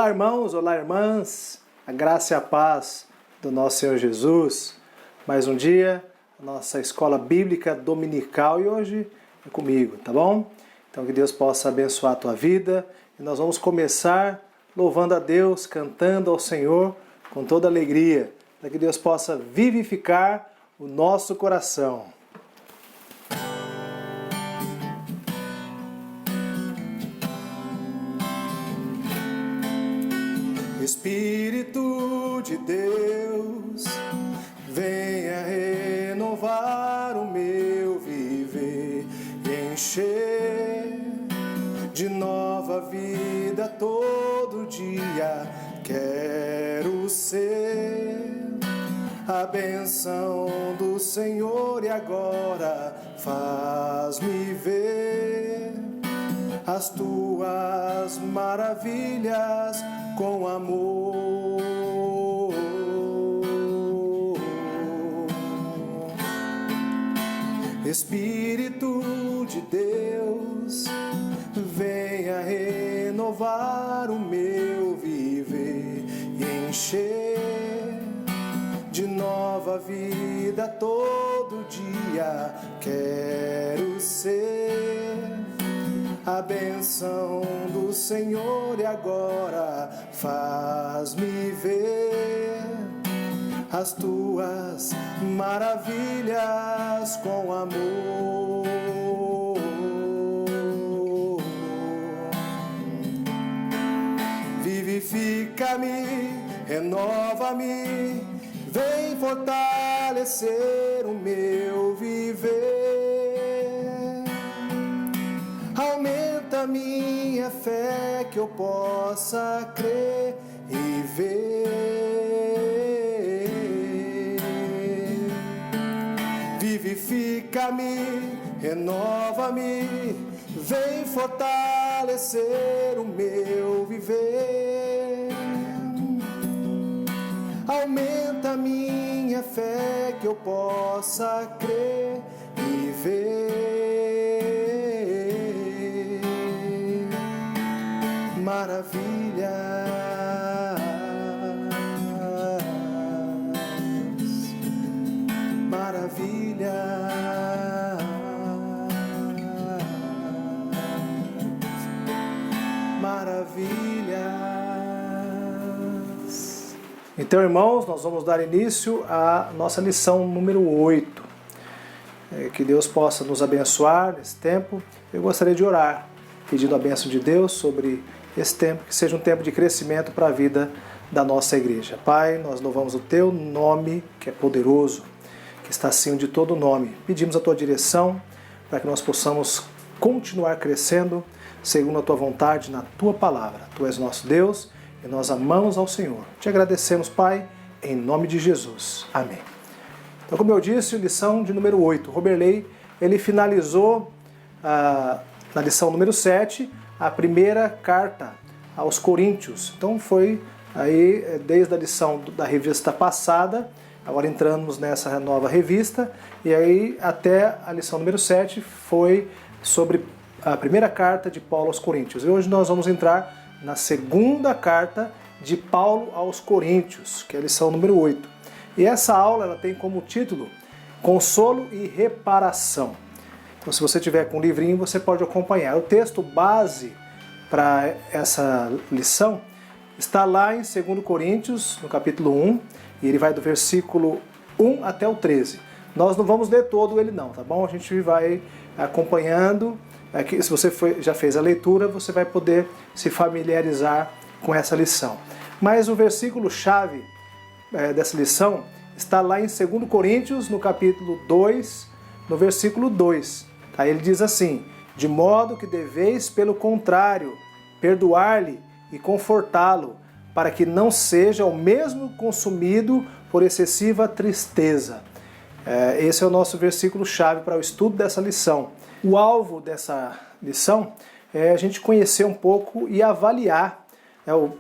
Olá, irmãos, olá, irmãs, a graça e a paz do nosso Senhor Jesus. Mais um dia, a nossa escola bíblica dominical e hoje é comigo, tá bom? Então que Deus possa abençoar a tua vida e nós vamos começar louvando a Deus, cantando ao Senhor com toda alegria, para que Deus possa vivificar o nosso coração. Espírito de Deus, venha renovar o meu viver e encher de nova vida todo dia. Quero ser a bênção do Senhor e agora faz-me ver as tuas maravilhas com amor. Espírito de Deus, venha renovar o meu viver e encher de nova vida todo dia. Quero ser a bênção do Senhor e agora faz-me ver as tuas maravilhas com amor. Vivifica-me, renova-me, vem fortalecer o meu viver. Aumenta minha fé que eu possa crer e ver. Vivifica-me, renova-me, vem fortalecer o meu viver. Aumenta minha fé que eu possa crer e ver maravilhas, maravilhas, maravilhas. Então, irmãos, nós vamos dar início à nossa lição número 8. Que Deus possa nos abençoar nesse tempo. Eu gostaria de orar, pedindo a bênção de Deus sobre esse tempo, que seja um tempo de crescimento para a vida da nossa igreja. Pai, nós louvamos o Teu nome, que é poderoso, que está acima de todo nome. Pedimos a Tua direção para que nós possamos continuar crescendo segundo a Tua vontade na Tua palavra. Tu és nosso Deus e nós amamos ao Senhor. Te agradecemos, Pai, em nome de Jesus. Amém. Então, como eu disse, lição de número 8. Roberley, ele finalizou na lição número 7, a primeira carta aos Coríntios. Então foi aí desde a lição da revista passada, agora entramos nessa nova revista, e aí até a lição número 7 foi sobre a primeira carta de Paulo aos Coríntios. E hoje nós vamos entrar na segunda carta de Paulo aos Coríntios, que é a lição número 8. E essa aula ela tem como título Consolo e Reparação. Então, se você tiver com um livrinho, você pode acompanhar. O texto base para essa lição está lá em 2 Coríntios, no capítulo 1, e ele vai do versículo 1 até o 13. Nós não vamos ler todo ele não, tá bom? A gente vai acompanhando. Aqui, se você já fez a leitura, você vai poder se familiarizar com essa lição. Mas o versículo-chave dessa lição está lá em 2 Coríntios, no capítulo 2, no versículo 2. Aí ele diz assim: de modo que deveis, pelo contrário, perdoar-lhe e confortá-lo, para que não seja o mesmo consumido por excessiva tristeza. Esse é o nosso versículo-chave para o estudo dessa lição. O alvo dessa lição é a gente conhecer um pouco e avaliar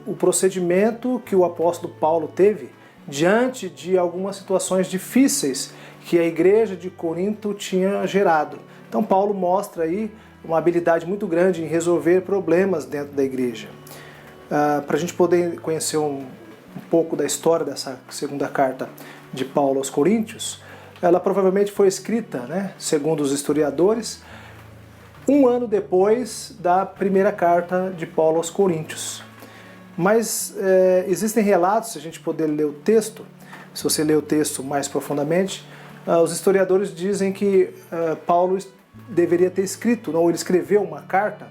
o procedimento que o apóstolo Paulo teve diante de algumas situações difíceis que a igreja de Corinto tinha gerado. Então Paulo mostra aí uma habilidade muito grande em resolver problemas dentro da igreja. para a gente poder conhecer um pouco da história dessa segunda carta de Paulo aos Coríntios, ela provavelmente foi escrita, né, segundo os historiadores, um ano depois da primeira carta de Paulo aos Coríntios. Mas existem relatos, se a gente poder ler o texto, se você ler o texto mais profundamente, os historiadores dizem que Paulo deveria ter escrito, ou ele escreveu uma carta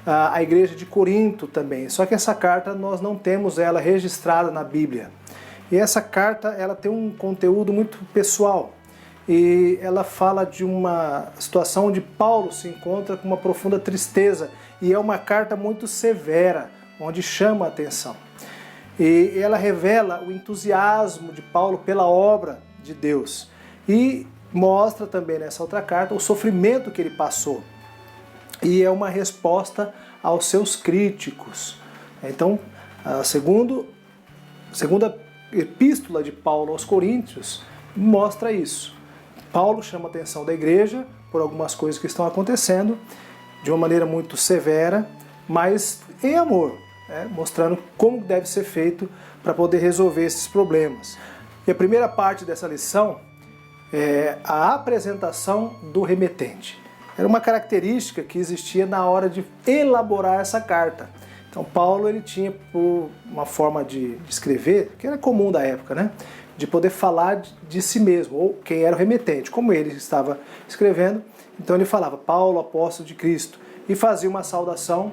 à igreja de Corinto também. Só que essa carta nós não temos ela registrada na Bíblia. E essa carta ela tem um conteúdo muito pessoal. E ela fala de uma situação onde Paulo se encontra com uma profunda tristeza. E é uma carta muito severa, onde chama a atenção. E ela revela o entusiasmo de Paulo pela obra de Deus. E mostra também nessa outra carta o sofrimento que ele passou. E é uma resposta aos seus críticos. Então, a segunda epístola de Paulo aos Coríntios mostra isso. Paulo chama a atenção da igreja por algumas coisas que estão acontecendo de uma maneira muito severa, mas em amor, mostrando como deve ser feito para poder resolver esses problemas. E a primeira parte dessa lição é a apresentação do remetente. Era uma característica que existia na hora de elaborar essa carta. Então Paulo ele tinha uma forma de escrever, que era comum da época, né? De poder falar de si mesmo, ou quem era o remetente. Como ele estava escrevendo, então ele falava Paulo, apóstolo de Cristo, e fazia uma saudação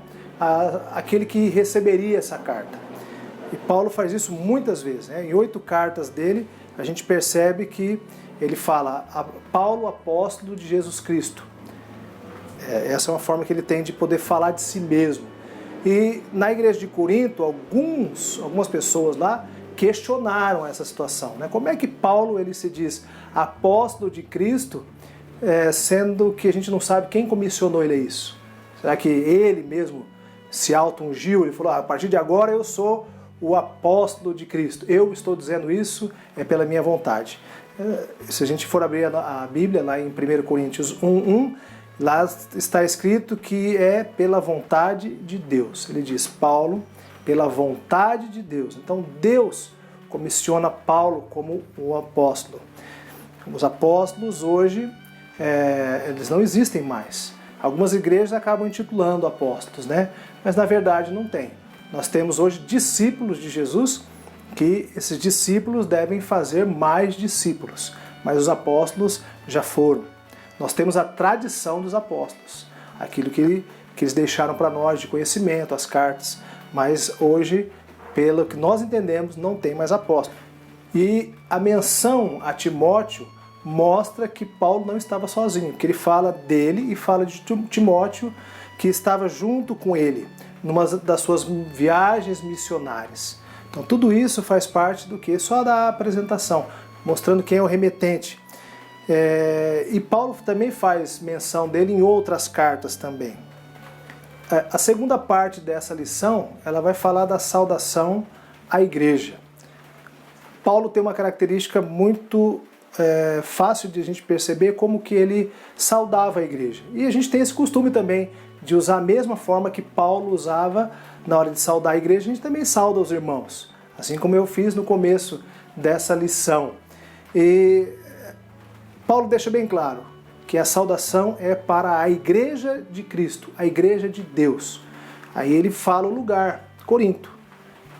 àquele que receberia essa carta. E Paulo faz isso muitas vezes, né? Em 8 cartas dele, a gente percebe que ele fala Paulo, apóstolo de Jesus Cristo. Essa é uma forma que ele tem de poder falar de si mesmo. E na igreja de Corinto, algumas pessoas lá questionaram essa situação, né? Como é que Paulo ele se diz apóstolo de Cristo, sendo que a gente não sabe quem comissionou ele a isso? Será que ele mesmo se auto-ungiu? Ele falou, a partir de agora eu sou o apóstolo de Cristo. Eu estou dizendo isso pela minha vontade. Se a gente for abrir a Bíblia, lá em 1 Coríntios 1:1, lá está escrito que é pela vontade de Deus. Ele diz, Paulo, pela vontade de Deus. Então Deus comissiona Paulo como o apóstolo. Os apóstolos hoje, eles não existem mais. Algumas igrejas acabam intitulando apóstolos, né? Mas na verdade não tem. Nós temos hoje discípulos de Jesus, que esses discípulos devem fazer mais discípulos. Mas os apóstolos já foram. Nós temos a tradição dos apóstolos, aquilo que eles deixaram para nós de conhecimento, as cartas. Mas hoje, pelo que nós entendemos, não tem mais apóstolo. E a menção a Timóteo mostra que Paulo não estava sozinho, porque ele fala dele e fala de Timóteo, que estava junto com ele, numa das suas viagens missionárias. Então tudo isso faz parte do que? Só da apresentação, mostrando quem é o remetente. E Paulo também faz menção dele em outras cartas também. A segunda parte dessa lição, ela vai falar da saudação à igreja. Paulo tem uma característica muito fácil de a gente perceber como que ele saudava a igreja. E a gente tem esse costume também de usar a mesma forma que Paulo usava na hora de saudar a igreja, a gente também sauda os irmãos, assim como eu fiz no começo dessa lição. E Paulo deixa bem claro que a saudação é para a igreja de Cristo, a igreja de Deus. Aí ele fala o lugar, Corinto,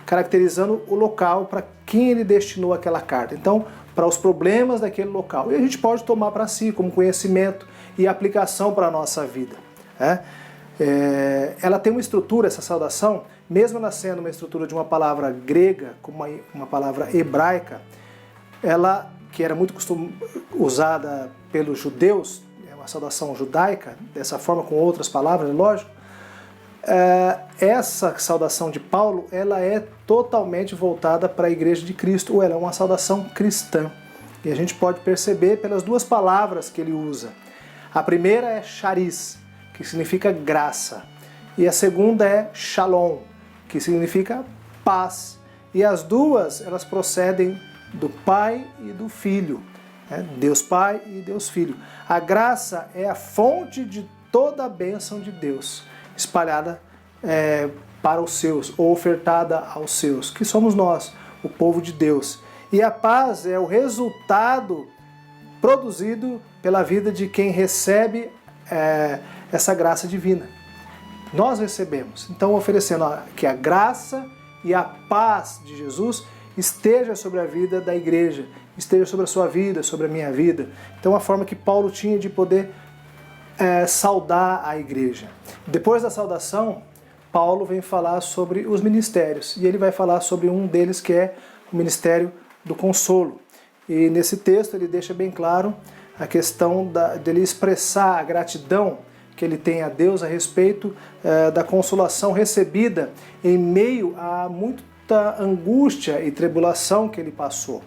caracterizando o local para quem ele destinou aquela carta. Então, para os problemas daquele local. E a gente pode tomar para si como conhecimento e aplicação para a nossa vida. Ela tem uma estrutura, essa saudação, mesmo ela sendo uma estrutura de uma palavra grega, como uma palavra hebraica, ela, que era muito usada pelos judeus, é uma saudação judaica, dessa forma com outras palavras, lógico, essa saudação de Paulo, ela é totalmente voltada para a igreja de Cristo, ou ela é uma saudação cristã. E a gente pode perceber pelas duas palavras que ele usa. A primeira é charis, que significa graça. E a segunda é shalom, que significa paz. E as duas, elas procedem do Pai e do Filho. Deus Pai e Deus Filho. A graça é a fonte de toda a bênção de Deus, espalhada para os seus, ou ofertada aos seus, que somos nós, o povo de Deus. E a paz é o resultado produzido pela vida de quem recebe essa graça divina. Nós recebemos. Então, oferecendo que a graça e a paz de Jesus esteja sobre a vida da igreja, esteja sobre a sua vida, sobre a minha vida. Então, a forma que Paulo tinha de poder saudar a igreja. Depois da saudação, Paulo vem falar sobre os ministérios, e ele vai falar sobre um deles que é o ministério do consolo. E nesse texto ele deixa bem claro a questão dele expressar a gratidão que ele tem a Deus a respeito da consolação recebida em meio a muita angústia e tribulação que ele passou.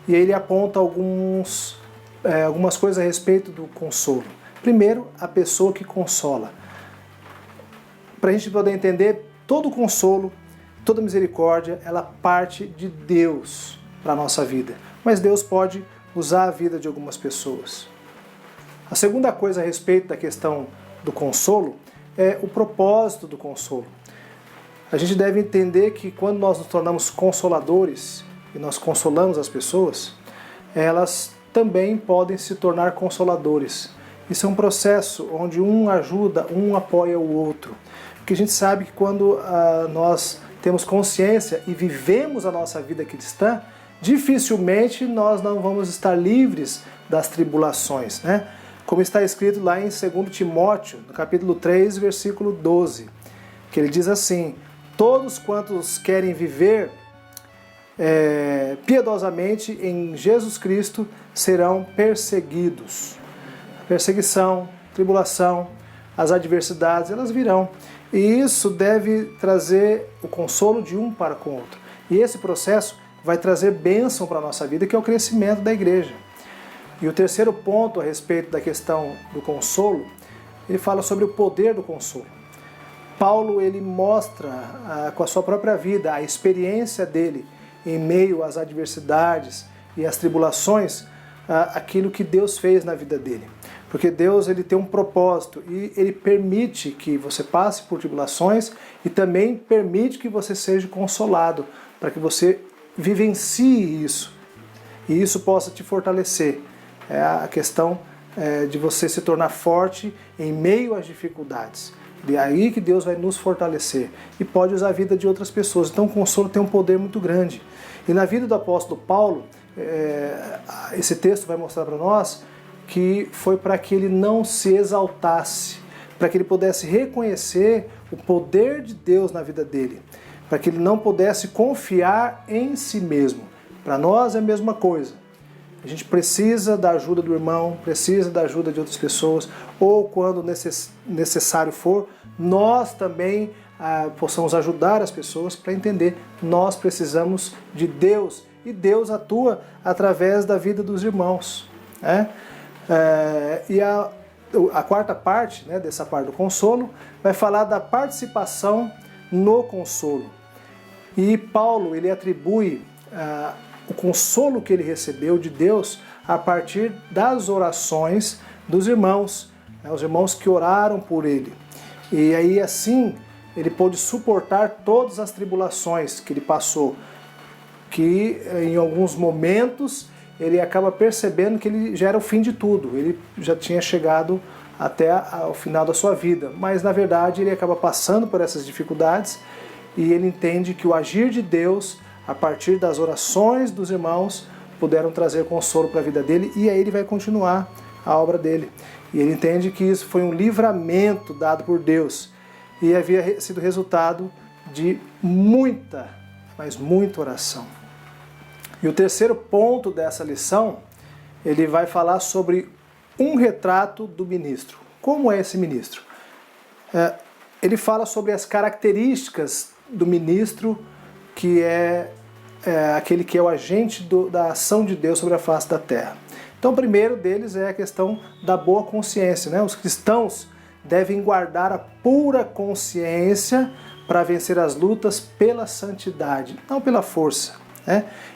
E aí ele aponta algumas coisas a respeito do consolo. Primeiro, a pessoa que consola. Para a gente poder entender, todo consolo, toda misericórdia, ela parte de Deus para a nossa vida. Mas Deus pode usar a vida de algumas pessoas. A segunda coisa a respeito da questão do consolo é o propósito do consolo. A gente deve entender que quando nós nos tornamos consoladores e nós consolamos as pessoas, elas também podem se tornar consoladores. Isso é um processo onde um ajuda, um apoia o outro. Porque a gente sabe que quando nós temos consciência e vivemos a nossa vida cristã, dificilmente nós não vamos estar livres das tribulações, né? Como está escrito lá em 2 Timóteo, no capítulo 3, versículo 12, que ele diz assim: todos quantos querem viver piedosamente em Jesus Cristo serão perseguidos. A perseguição, tribulação, as adversidades, elas virão. E isso deve trazer o consolo de um para com o outro. E esse processo vai trazer bênção para a nossa vida, que é o crescimento da igreja. E o terceiro ponto a respeito da questão do consolo, ele fala sobre o poder do consolo. Paulo, ele mostra com a sua própria vida, a experiência dele em meio às adversidades e às tribulações, aquilo que Deus fez na vida dele. Porque Deus, ele tem um propósito e ele permite que você passe por tribulações e também permite que você seja consolado, para que você vivencie isso e isso possa te fortalecer. É a questão de você se tornar forte em meio às dificuldades. É aí que Deus vai nos fortalecer e pode usar a vida de outras pessoas. Então o consolo tem um poder muito grande. E na vida do apóstolo Paulo, esse texto vai mostrar para nós que foi para que ele não se exaltasse, para que ele pudesse reconhecer o poder de Deus na vida dele, para que ele não pudesse confiar em si mesmo. Para nós é a mesma coisa. A gente precisa da ajuda do irmão, precisa da ajuda de outras pessoas, ou quando necessário for, nós também possamos ajudar as pessoas para entender. Nós precisamos de Deus e Deus atua através da vida dos irmãos. E a quarta parte, dessa parte do consolo, vai falar da participação no consolo. E Paulo, ele atribui o consolo que ele recebeu de Deus a partir das orações dos irmãos, os irmãos que oraram por ele. E aí assim ele pôde suportar todas as tribulações que ele passou, que em alguns momentos ele acaba percebendo que ele já era o fim de tudo, ele já tinha chegado até o final da sua vida, mas na verdade ele acaba passando por essas dificuldades e ele entende que o agir de Deus, a partir das orações dos irmãos, puderam trazer consolo para a vida dele, e aí ele vai continuar a obra dele. E ele entende que isso foi um livramento dado por Deus e havia sido resultado de muita, mas muita oração. E o terceiro ponto dessa lição, ele vai falar sobre um retrato do ministro. Como é esse ministro? Ele fala sobre as características do ministro, que é aquele que é o agente da ação de Deus sobre a face da terra. Então, o primeiro deles é a questão da boa consciência. Os cristãos devem guardar a pura consciência para vencer as lutas pela santidade, não pela força.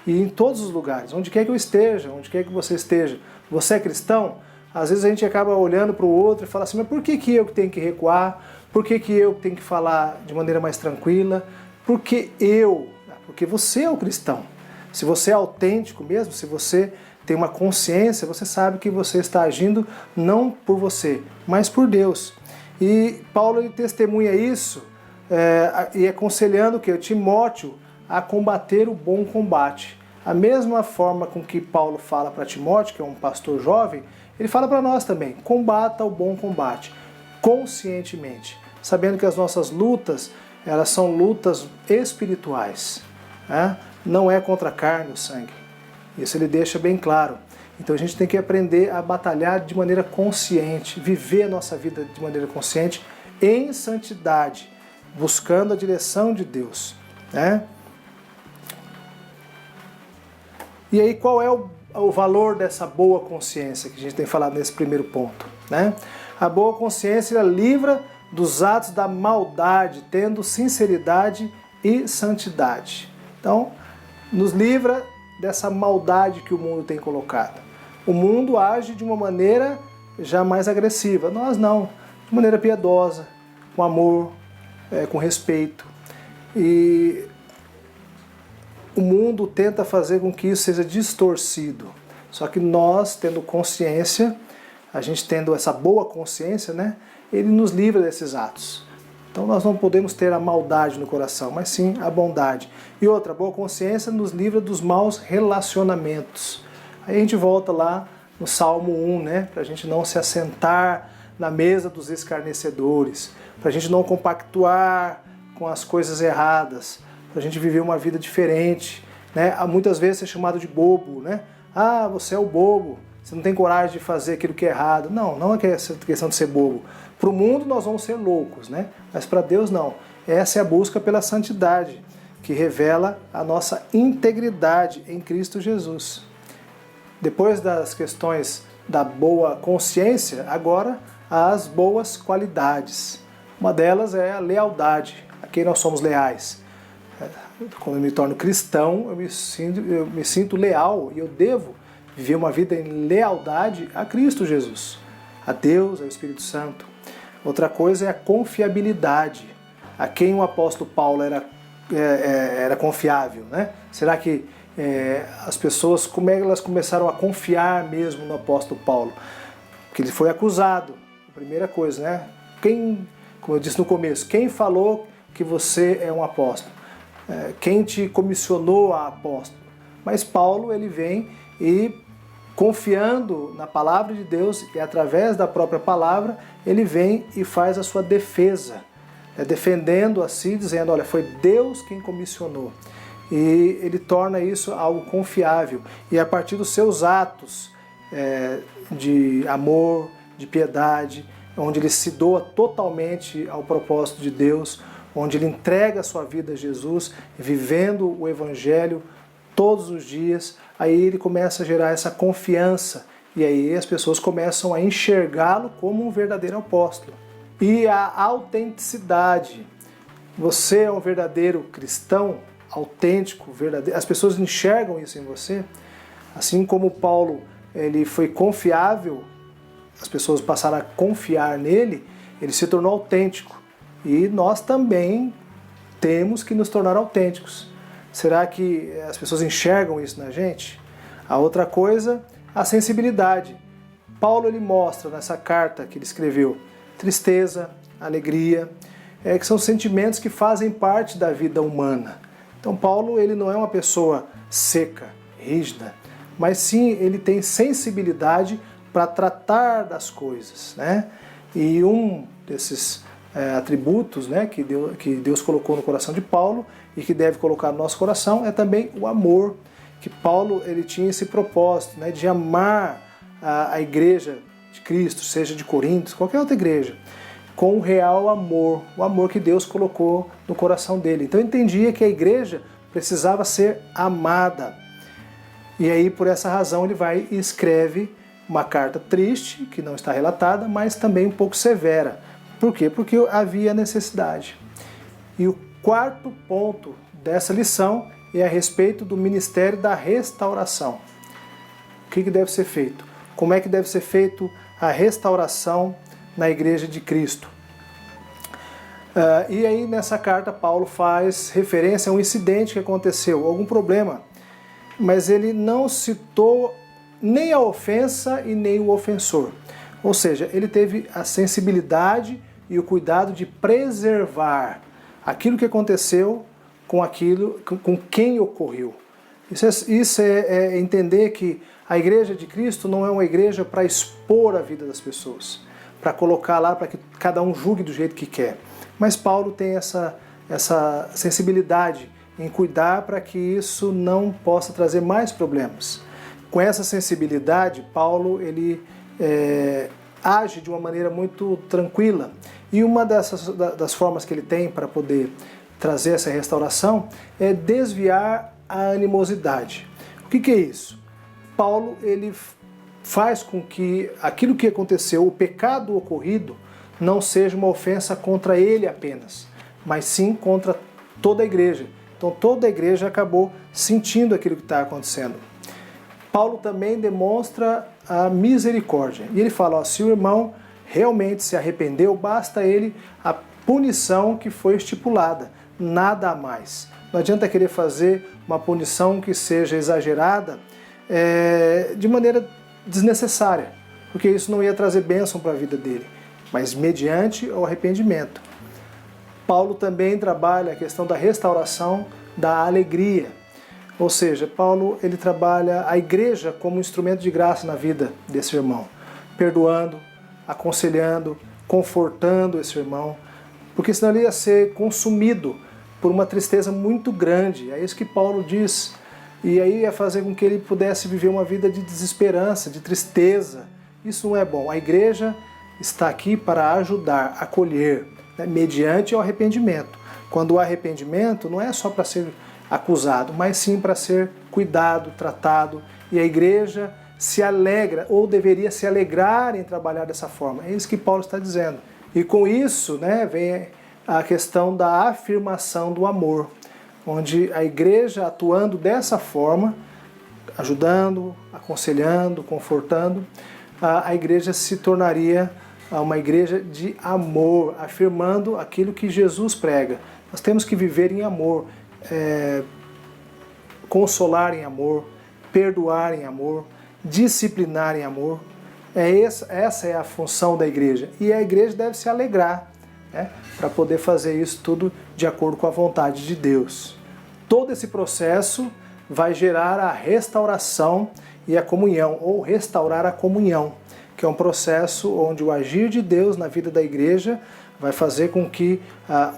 E em todos os lugares, onde quer que eu esteja, onde quer que você esteja, você é cristão, às vezes a gente acaba olhando para o outro e fala assim, mas por que eu que tenho que recuar? Por que eu que tenho que falar de maneira mais tranquila? Por que eu? Porque você é o cristão. Se você é autêntico mesmo, se você tem uma consciência, você sabe que você está agindo não por você, mas por Deus. E Paulo ele testemunha isso e aconselhando que Timóteo a combater o bom combate. A mesma forma com que Paulo fala para Timóteo, que é um pastor jovem, ele fala para nós também, combata o bom combate, conscientemente, sabendo que as nossas lutas, elas são lutas espirituais, né? Não é contra a carne, o sangue. Isso ele deixa bem claro. Então a gente tem que aprender a batalhar de maneira consciente, viver a nossa vida de maneira consciente, em santidade, buscando a direção de Deus, né? E aí qual é o valor dessa boa consciência que a gente tem falado nesse primeiro ponto, né? A boa consciência ela livra dos atos da maldade, tendo sinceridade e santidade. Então, nos livra dessa maldade que o mundo tem colocado. O mundo age de uma maneira já mais agressiva, nós não, de maneira piedosa, com amor, com respeito. E o mundo tenta fazer com que isso seja distorcido. Só que nós, tendo consciência, a gente tendo essa boa consciência, né, ele nos livra desses atos. Então nós não podemos ter a maldade no coração, mas sim a bondade. E outra, a boa consciência nos livra dos maus relacionamentos. Aí a gente volta lá no Salmo 1, né, para a gente não se assentar na mesa dos escarnecedores, para a gente não compactuar com as coisas erradas, para a gente viver uma vida diferente, né? Muitas vezes ser chamado de bobo, né? Ah, você é o bobo, você não tem coragem de fazer aquilo que é errado. Não é questão de ser bobo. Para o mundo nós vamos ser loucos, né? Mas para Deus não. Essa é a busca pela santidade, que revela a nossa integridade em Cristo Jesus. Depois das questões da boa consciência, agora as boas qualidades. Uma delas é a lealdade, a quem nós somos leais. Quando eu me torno cristão, eu me sinto leal e eu devo viver uma vida em lealdade a Cristo Jesus, a Deus, ao Espírito Santo. Outra coisa é a confiabilidade. A quem o apóstolo Paulo era confiável, né? Será que as pessoas, como é que elas começaram a confiar mesmo no apóstolo Paulo? Porque ele foi acusado, a primeira coisa, né? Como eu disse no começo, quem falou que você é um apóstolo? Quem te comissionou a apóstolo? Mas Paulo, ele vem e, confiando na palavra de Deus e através da própria palavra, ele vem e faz a sua defesa, defendendo a si, dizendo, olha, foi Deus quem comissionou. E ele torna isso algo confiável. E a partir dos seus atos de amor, de piedade, onde ele se doa totalmente ao propósito de Deus, onde ele entrega a sua vida a Jesus, vivendo o Evangelho todos os dias, aí ele começa a gerar essa confiança e aí as pessoas começam a enxergá-lo como um verdadeiro apóstolo. E a autenticidade. Você é um verdadeiro cristão, autêntico, verdadeiro. As pessoas enxergam isso em você. Assim como Paulo ele foi confiável, as pessoas passaram a confiar nele, ele se tornou autêntico. E nós também temos que nos tornar autênticos. Será que as pessoas enxergam isso na gente? A outra coisa, a sensibilidade. Paulo ele mostra nessa carta que ele escreveu tristeza, alegria, que são sentimentos que fazem parte da vida humana. Então Paulo ele não é uma pessoa seca, rígida, mas sim ele tem sensibilidade para tratar das coisas, né? E um desses atributos, né, que Deus colocou no coração de Paulo e que deve colocar no nosso coração é também o amor, que Paulo ele tinha esse propósito, né, de amar a igreja de Cristo, seja de Corinto, qualquer outra igreja, com o real amor, o amor que Deus colocou no coração dele. Então eu entendia que a igreja precisava ser amada. E aí por essa razão ele vai e escreve uma carta triste, que não está relatada, mas também um pouco severa. Por quê? Porque havia necessidade. E o quarto ponto dessa lição é a respeito do ministério da restauração. O que deve ser feito? como é que deve ser feito a restauração na Igreja de Cristo. E aí nessa carta Paulo faz referência a um incidente que aconteceu, algum problema, mas ele não citou nem a ofensa e nem o ofensor. Ou seja, ele teve a sensibilidade e o cuidado de preservar aquilo que aconteceu com quem ocorreu. Isso é entender que a Igreja de Cristo não é uma igreja para expor a vida das pessoas, para colocar lá para que cada um julgue do jeito que quer. Mas Paulo tem essa sensibilidade em cuidar para que isso não possa trazer mais problemas. Com essa sensibilidade, Paulo ele age de uma maneira muito tranquila. E uma das formas que ele tem para poder trazer essa restauração é desviar a animosidade. O que é isso? Paulo ele faz com que aquilo que aconteceu, o pecado ocorrido, não seja uma ofensa contra ele apenas, mas sim contra toda a igreja. Então toda a igreja acabou sentindo aquilo que está acontecendo. Paulo também demonstra a misericórdia. E ele fala, se o irmão realmente se arrependeu, basta ele a punição que foi estipulada, nada a mais. Não adianta querer fazer uma punição que seja exagerada de maneira desnecessária, porque isso não ia trazer bênção para a vida dele, mas mediante o arrependimento. Paulo também trabalha a questão da restauração da alegria. Ou seja, Paulo ele trabalha a igreja como instrumento de graça na vida desse irmão, perdoando, aconselhando, confortando esse irmão, porque senão ele ia ser consumido por uma tristeza muito grande. É isso que Paulo diz. E aí ia fazer com que ele pudesse viver uma vida de desesperança, de tristeza. Isso não é bom. A igreja está aqui para ajudar, acolher, né, mediante o arrependimento. Quando o arrependimento não é só para ser acusado, mas sim para ser cuidado, tratado. E a igreja se alegra, ou deveria se alegrar em trabalhar dessa forma. É isso que Paulo está dizendo. E com isso, né, vem a questão da afirmação do amor, onde a igreja atuando dessa forma, ajudando, aconselhando, confortando, a igreja se tornaria uma igreja de amor, afirmando aquilo que Jesus prega. Nós temos que viver em amor, consolar em amor, perdoar em amor, disciplinar em amor. Essa é a função da igreja. E a igreja deve se alegrar, né, para poder fazer isso tudo de acordo com a vontade de Deus. Todo esse processo vai gerar a restauração e a comunhão, ou restaurar a comunhão, que é um processo onde o agir de Deus na vida da igreja vai fazer com que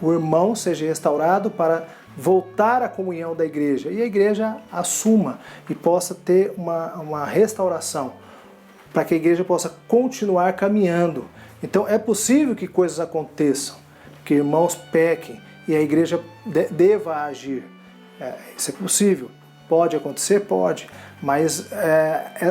o irmão seja restaurado para voltar à comunhão da igreja, e a igreja assuma e possa ter uma restauração, para que a igreja possa continuar caminhando. Então é possível que coisas aconteçam, que irmãos pequem e a igreja deva agir. Isso é possível. Pode acontecer? Pode. Mas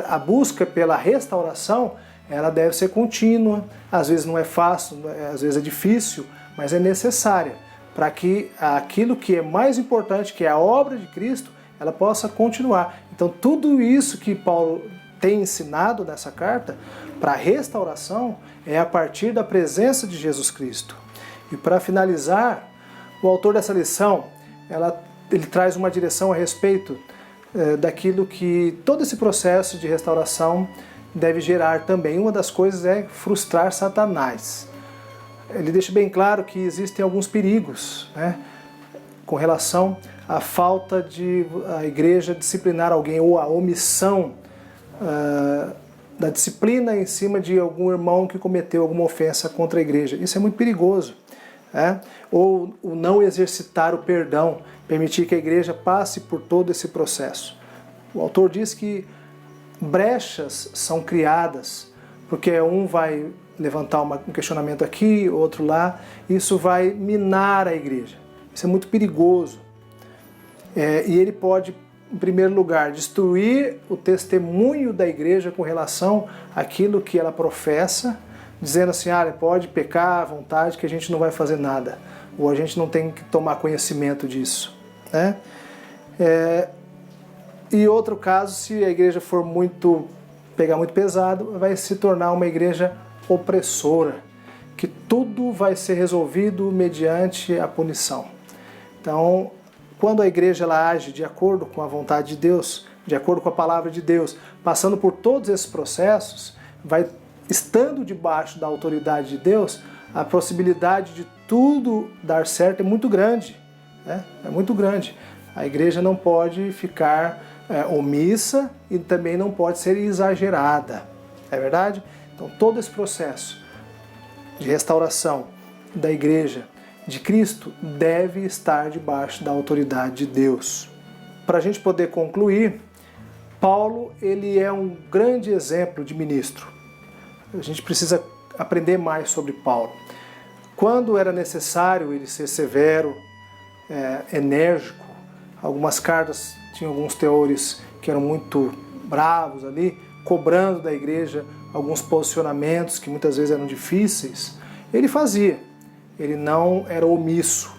a busca pela restauração, ela deve ser contínua. Às vezes não é fácil, às vezes é difícil, mas é necessária para que aquilo que é mais importante, que é a obra de Cristo, ela possa continuar. Então tudo isso que Paulo tem ensinado nessa carta para a restauração é a partir da presença de Jesus Cristo. E para finalizar, o autor dessa lição, ele traz uma direção a respeito daquilo que todo esse processo de restauração deve gerar também. Uma das coisas é frustrar Satanás. Ele deixa bem claro que existem alguns perigos, né, com relação à falta de a igreja disciplinar alguém, ou a omissão da disciplina em cima de algum irmão que cometeu alguma ofensa contra a igreja. Isso é muito perigoso. Ou o não exercitar o perdão, permitir que a igreja passe por todo esse processo. O autor diz que brechas são criadas, porque um vai levantar um questionamento aqui, outro lá, isso vai minar a igreja. Isso é muito perigoso. E ele pode, em primeiro lugar, destruir o testemunho da igreja com relação àquilo que ela professa, dizendo assim, pode pecar à vontade que a gente não vai fazer nada, ou a gente não tem que tomar conhecimento disso, né? E outro caso, se a igreja for muito pegar muito pesado, vai se tornar uma igreja opressora, que tudo vai ser resolvido mediante a punição. Então, quando a igreja ela age de acordo com a vontade de Deus, de acordo com a palavra de Deus, passando por todos esses processos, vai estando debaixo da autoridade de Deus, a possibilidade de tudo dar certo é muito grande. Né? É muito grande. A igreja não pode ficar omissa e também não pode ser exagerada. É verdade? Então todo esse processo de restauração da igreja de Cristo deve estar debaixo da autoridade de Deus. Para a gente poder concluir, Paulo ele é um grande exemplo de ministro. A gente precisa aprender mais sobre Paulo. Quando era necessário ele ser severo, enérgico, algumas cartas tinham alguns teores que eram muito bravos ali, cobrando da igreja alguns posicionamentos que muitas vezes eram difíceis, ele fazia, ele não era omisso.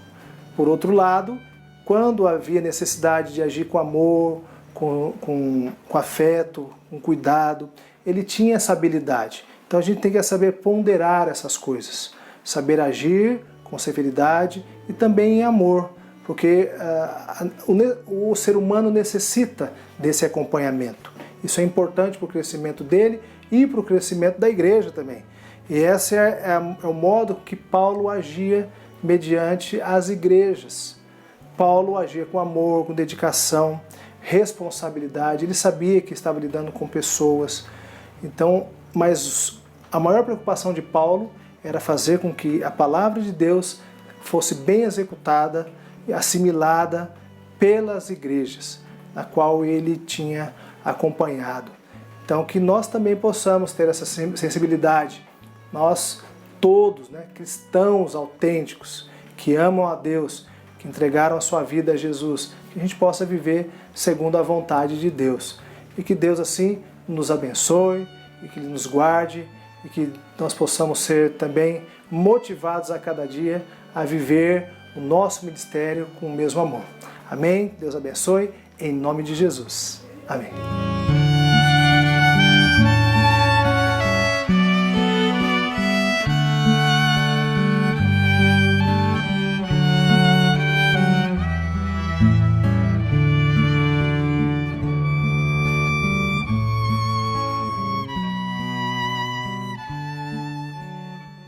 Por outro lado, quando havia necessidade de agir com amor, com afeto, com cuidado, ele tinha essa habilidade. Então a gente tem que saber ponderar essas coisas, saber agir com severidade e também em amor, porque o ser humano necessita desse acompanhamento. Isso é importante para o crescimento dele e para o crescimento da igreja também. E esse é o modo que Paulo agia mediante as igrejas. Paulo agia com amor, com dedicação, responsabilidade. Ele sabia que estava lidando com pessoas. Então, mas a maior preocupação de Paulo era fazer com que a palavra de Deus fosse bem executada e assimilada pelas igrejas, na qual ele tinha acompanhado. Então, que nós também possamos ter essa sensibilidade. Nós todos, cristãos autênticos, que amam a Deus, que entregaram a sua vida a Jesus, que a gente possa viver segundo a vontade de Deus. E que Deus assim nos abençoe, e que Ele nos guarde, e que nós possamos ser também motivados a cada dia a viver o nosso ministério com o mesmo amor. Amém? Deus abençoe, em nome de Jesus. Amém.